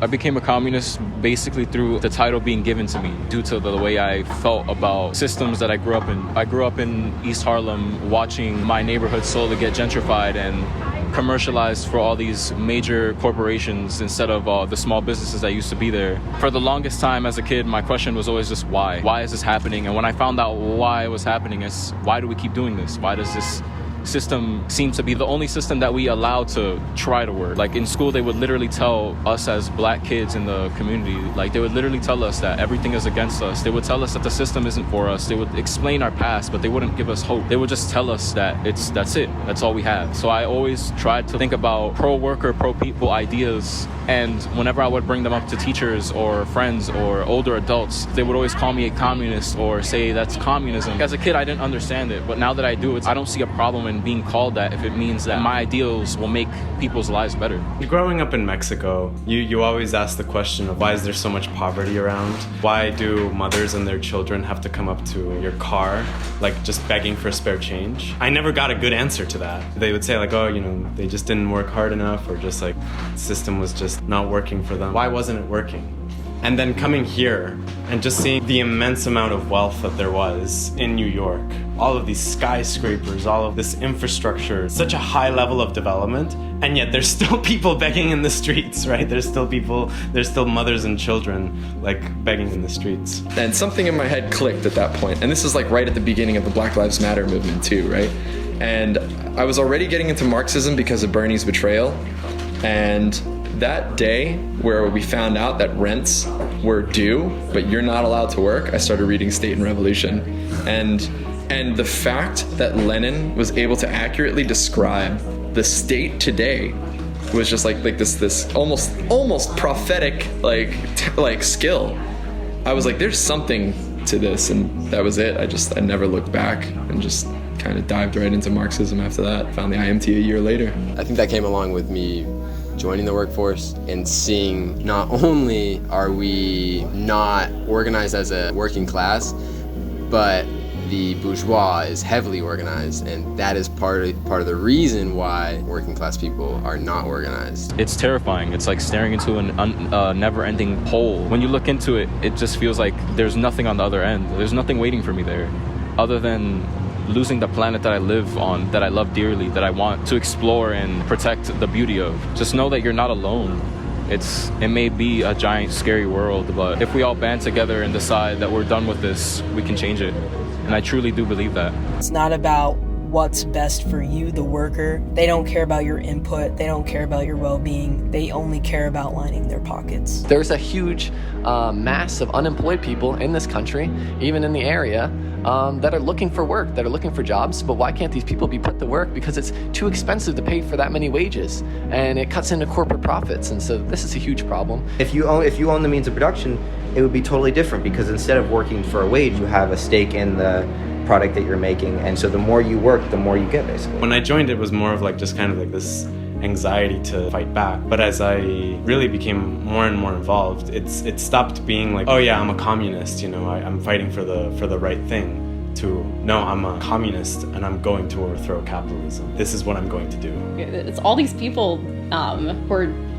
I became a communist basically through the title being given to me due to the way I felt about systems that I grew up in. I grew up in East Harlem watching my neighborhood slowly get gentrified and commercialized for all these major corporations instead of the small businesses that used to be there. For the longest time as a kid, my question was always just why? Why is this happening? And when I found out why it was happening, it's why do we keep doing this? Why does this system seem to be the only system that we allow to try to work? Like in school, they would literally tell us as black kids in the community, like they would literally tell us that everything is against us. They would tell us that the system isn't for us. They would explain our past, but they wouldn't give us hope. They would just tell us that that's it. That's all we have. So I always tried to think about pro-worker, pro-people ideas. And whenever I would bring them up to teachers or friends or older adults, they would always call me a communist or say that's communism. As a kid, I didn't understand it, but now that I do, I don't see a problem in being called that if it means that my ideals will make people's lives better. Growing up in Mexico, you always ask the question of why is there so much poverty around? Why do mothers and their children have to come up to your car, like just begging for spare change? I never got a good answer to that. They would say like, oh, they just didn't work hard enough, or just like the system was just not working for them. Why wasn't it working? And then coming here and just seeing the immense amount of wealth that there was in New York, all of these skyscrapers, all of this infrastructure, such a high level of development, and yet there's still people begging in the streets, right? There's still mothers and children like begging in the streets. And something in my head clicked at that point. And this is like right at the beginning of the Black Lives Matter movement too, right? And I was already getting into Marxism because of Bernie's betrayal. And that day where we found out that rents were due, but you're not allowed to work, I started reading State and Revolution. And the fact that Lenin was able to accurately describe the state today was just like this almost prophetic like skill. I was like, there's something to this, and that was it. I never looked back and just kind of dived right into Marxism after that. Found the IMT a year later. I think that came along with me joining the workforce and seeing not only are we not organized as a working class, but the bourgeois is heavily organized, and that is part of the reason why working class people are not organized. It's terrifying. It's like staring into a never-ending hole. When you look into it, it just feels like there's nothing on the other end. There's nothing waiting for me there, other than losing the planet that I live on, that I love dearly, that I want to explore and protect the beauty of. Just know that you're not alone. It may be a giant, scary world, but if we all band together and decide that we're done with this, we can change it. And I truly do believe that. It's not about what's best for you, the worker. They don't care about your input. They don't care about your well-being. They only care about lining their pockets. There's a huge mass of unemployed people in this country, even in the area, that are looking for work, that are looking for jobs. But why can't these people be put to work? Because it's too expensive to pay for that many wages, and it cuts into corporate profits. And so this is a huge problem. If you own the means of production, it would be totally different, because instead of working for a wage, you have a stake in the product that you're making, and so the more you work, the more you get, basically. When I joined, it was more of like just kind of like this anxiety to fight back. But as I really became more and more involved, it stopped being like, oh yeah, I'm a communist, I'm fighting for the right thing, to no, I'm a communist and I'm going to overthrow capitalism. This is what I'm going to do. It's all these people who are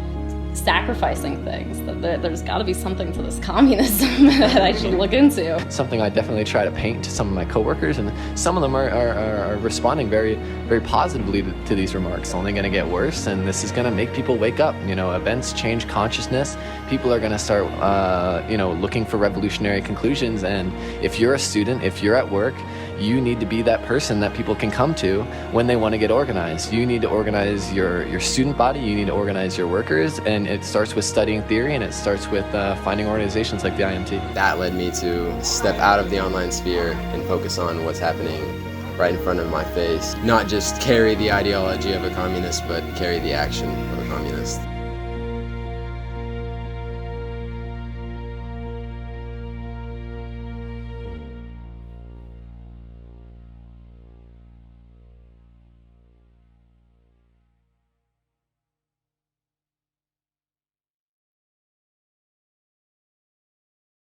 sacrificing things. There's got to be something to this communism that I should look into. Something I definitely try to paint to some of my coworkers, and some of them are responding very, very positively to these remarks. It's only going to get worse, and this is going to make people wake up. Events change consciousness. People are going to start, looking for revolutionary conclusions. And if you're a student, if you're at work, you need to be that person that people can come to when they want to get organized. You need to organize your student body. You need to organize your workers. And it starts with studying theory, and it starts with finding organizations like the IMT. That led me to step out of the online sphere and focus on what's happening right in front of my face. Not just carry the ideology of a communist, but carry the action of a communist.